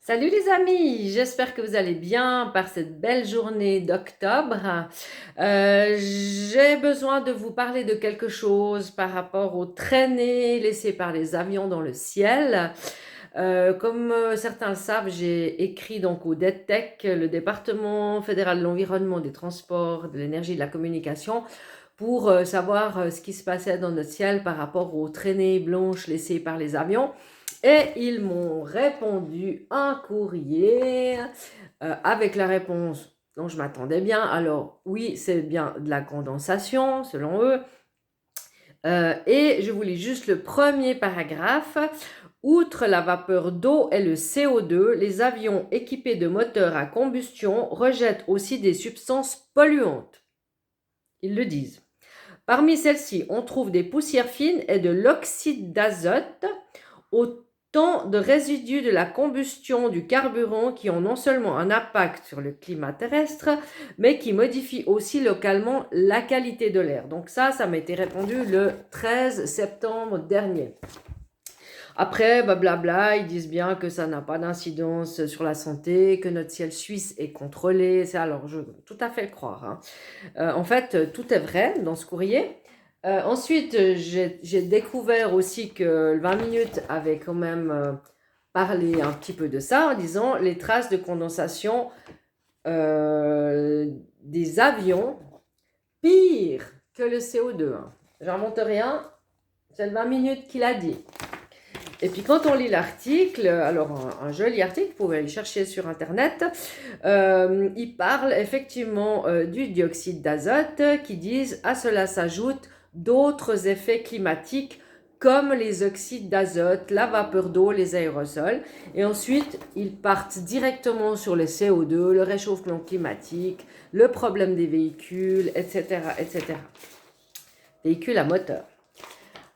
Salut les amis, j'espère que vous allez bien par cette belle journée d'octobre. J'ai besoin de vous parler de quelque chose par rapport aux traînées laissées par les avions dans le ciel. Comme certains le savent, j'ai écrit donc au DETEC, le département fédéral de l'environnement, des transports, de l'énergie et de la communication, pour savoir ce qui se passait dans notre ciel par rapport aux traînées blanches laissées par les avions. Et ils m'ont répondu un courrier avec la réponse dont je m'attendais bien. Alors oui, c'est bien de la condensation selon eux. Et je vous lis juste le premier paragraphe. Outre la vapeur d'eau et le CO2, les avions équipés de moteurs à combustion rejettent aussi des substances polluantes. Ils le disent. Parmi celles-ci, on trouve des poussières fines et de l'oxyde d'azote, autant de résidus de la combustion du carburant qui ont non seulement un impact sur le climat terrestre, mais qui modifient aussi localement la qualité de l'air. Donc ça m'a été répondu le 13 septembre dernier. Après, blablabla, ils disent bien que ça n'a pas d'incidence sur la santé, que notre ciel suisse est contrôlé. Alors, je veux tout à fait le croire, hein. En fait, tout est vrai dans ce courrier. Ensuite, j'ai découvert aussi que le 20 minutes avait quand même parlé un petit peu de ça en disant les traces de condensation des avions pire que le CO2. Hein. J'invente rien, c'est le 20 minutes qu'il a dit. Et puis quand on lit l'article, alors un joli article, vous pouvez aller chercher sur internet, il parle effectivement du dioxyde d'azote qui disent à cela s'ajoutent d'autres effets climatiques comme les oxydes d'azote, la vapeur d'eau, les aérosols. Et ensuite, ils partent directement sur le CO2, le réchauffement climatique, le problème des véhicules, etc., etc. Véhicules à moteur.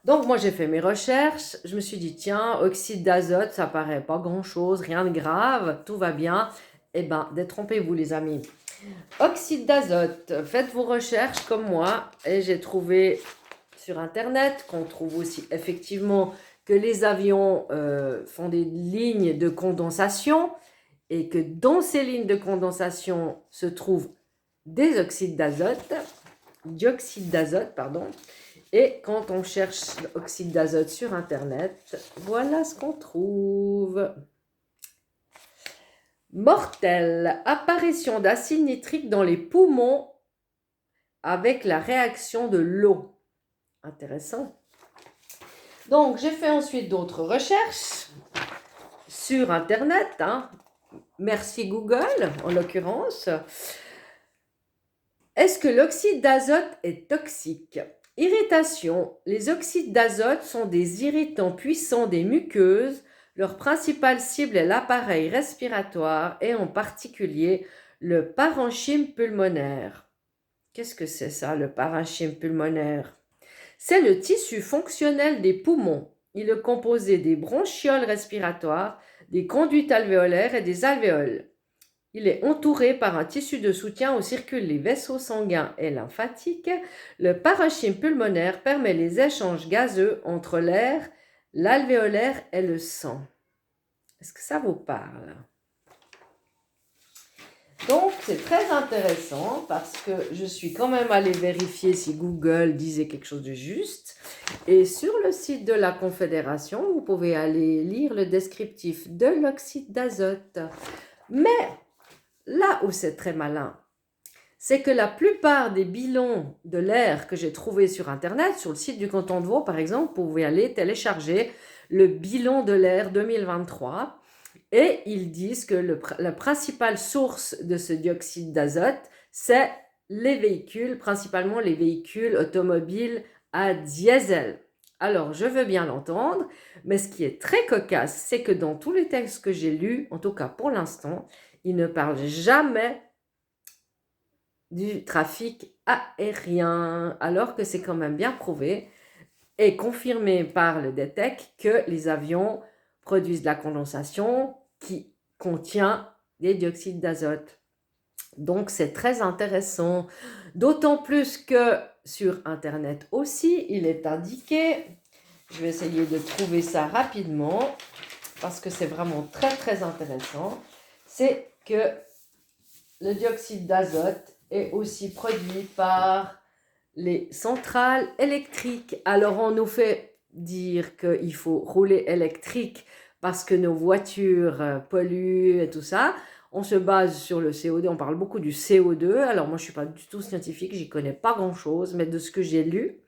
Donc moi j'ai fait mes recherches, je me suis dit tiens, oxyde d'azote, ça paraît pas grand-chose, rien de grave, tout va bien. Eh ben, détrompez-vous les amis. Oxyde d'azote, faites vos recherches comme moi et j'ai trouvé sur internet qu'on trouve aussi effectivement que les avions font des lignes de condensation et que dans ces lignes de condensation se trouvent des oxydes d'azote, dioxyde d'azote, pardon. Et quand on cherche l'oxyde d'azote sur internet, voilà ce qu'on trouve. Mortel, apparition d'acide nitrique dans les poumons avec la réaction de l'eau. Intéressant. Donc, j'ai fait ensuite d'autres recherches sur internet. Hein. Merci Google, en l'occurrence. Est-ce que l'oxyde d'azote est toxique ? Irritation. Les oxydes d'azote sont des irritants puissants des muqueuses. Leur principale cible est l'appareil respiratoire et en particulier le parenchyme pulmonaire. Qu'est-ce que c'est ça, le parenchyme pulmonaire ? C'est le tissu fonctionnel des poumons. Il est composé des bronchioles respiratoires, des conduites alvéolaires et des alvéoles. Il est entouré par un tissu de soutien où circulent les vaisseaux sanguins et lymphatiques. Le parenchyme pulmonaire permet les échanges gazeux entre l'air, l'alvéolaire et le sang. Est-ce que ça vous parle ? Donc, c'est très intéressant parce que je suis quand même allée vérifier si Google disait quelque chose de juste. Et sur le site de la Confédération, vous pouvez aller lire le descriptif de l'oxyde d'azote. Mais là où c'est très malin, c'est que la plupart des bilans de l'air que j'ai trouvés sur Internet, sur le site du canton de Vaud par exemple, vous pouvez aller télécharger le bilan de l'air 2023 et ils disent que la principale source de ce dioxyde d'azote, c'est les véhicules, principalement les véhicules automobiles à diesel. Alors, je veux bien l'entendre, mais ce qui est très cocasse, c'est que dans tous les textes que j'ai lus, en tout cas pour l'instant, ils ne parlent jamais du trafic aérien, alors que c'est quand même bien prouvé et confirmé par le DETEC que les avions produisent de la condensation qui contient des dioxydes d'azote. Donc c'est très intéressant, d'autant plus que sur Internet aussi, il est indiqué, je vais essayer de trouver ça rapidement, parce que c'est vraiment très très intéressant, c'est que le dioxyde d'azote est aussi produit par les centrales électriques. Alors on nous fait dire qu'il faut rouler électrique parce que nos voitures polluent et tout ça. On se base sur le CO2, on parle beaucoup du CO2. Alors moi je ne suis pas du tout scientifique, j'y connais pas grand-chose, mais de ce que j'ai lu,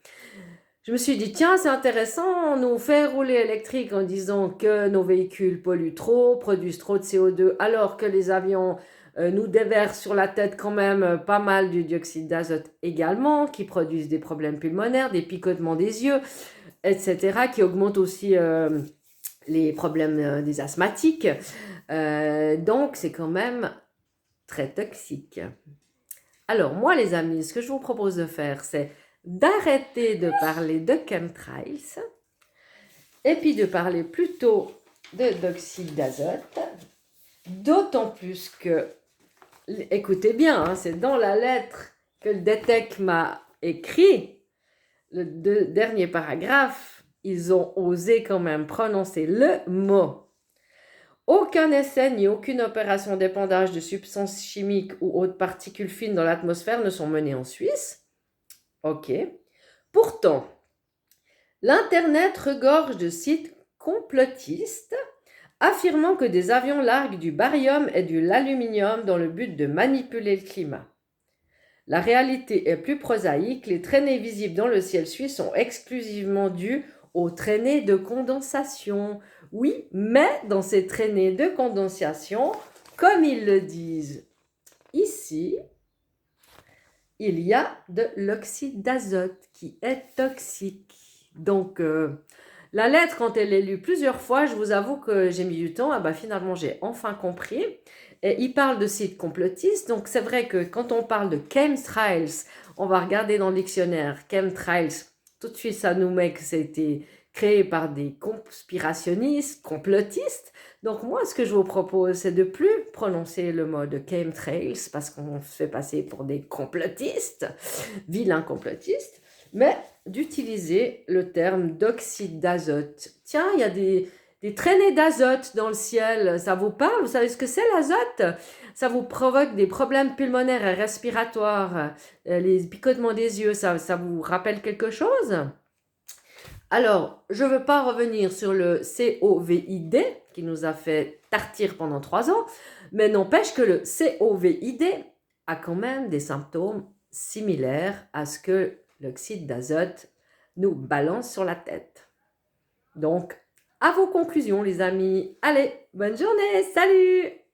je me suis dit, tiens, c'est intéressant, on nous fait rouler électrique en disant que nos véhicules polluent trop, produisent trop de CO2, alors que les avions nous déversent sur la tête quand même pas mal du dioxyde d'azote également, qui produisent des problèmes pulmonaires, des picotements des yeux, etc., qui augmentent aussi les problèmes des asthmatiques. Donc, c'est quand même très toxique. Alors, moi, les amis, ce que je vous propose de faire, c'est d'arrêter de parler de chemtrails et puis de parler plutôt d'oxyde d'azote, d'autant plus que, écoutez bien, hein, c'est dans la lettre que le DETEC m'a écrit, le dernier paragraphe, ils ont osé quand même prononcer le mot. Aucun essai ni aucune opération d'épandage de substances chimiques ou autres particules fines dans l'atmosphère ne sont menés en Suisse. Ok. Pourtant, l'Internet regorge de sites complotistes affirmant que des avions larguent du barium et de l'aluminium dans le but de manipuler le climat. La réalité est plus prosaïque, les traînées visibles dans le ciel suisse sont exclusivement dues aux traînées de condensation. Oui, mais dans ces traînées de condensation, comme ils le disent ici, il y a de l'oxyde d'azote qui est toxique. Donc, la lettre, quand elle est lue plusieurs fois, je vous avoue que j'ai mis du temps. Ah bah, finalement, j'ai enfin compris. Et il parle de sites complotistes. Donc, c'est vrai que quand on parle de chemtrails, on va regarder dans le dictionnaire chemtrails. Tout de suite, ça nous met que c'était créé par des conspirationnistes, complotistes. Donc moi, ce que je vous propose, c'est de plus prononcer le mot de chemtrails parce qu'on se fait passer pour des complotistes, vilains complotistes, mais d'utiliser le terme d'oxyde d'azote. Tiens, il y a des traînées d'azote dans le ciel, ça vous parle? Vous savez ce que c'est l'azote? Ça vous provoque des problèmes pulmonaires et respiratoires, les picotements des yeux, ça vous rappelle quelque chose? Alors, je ne veux pas revenir sur le COVID qui nous a fait tartir pendant 3 ans, mais n'empêche que le COVID a quand même des symptômes similaires à ce que l'oxyde d'azote nous balance sur la tête. Donc, à vos conclusions les amis. Allez, bonne journée, salut!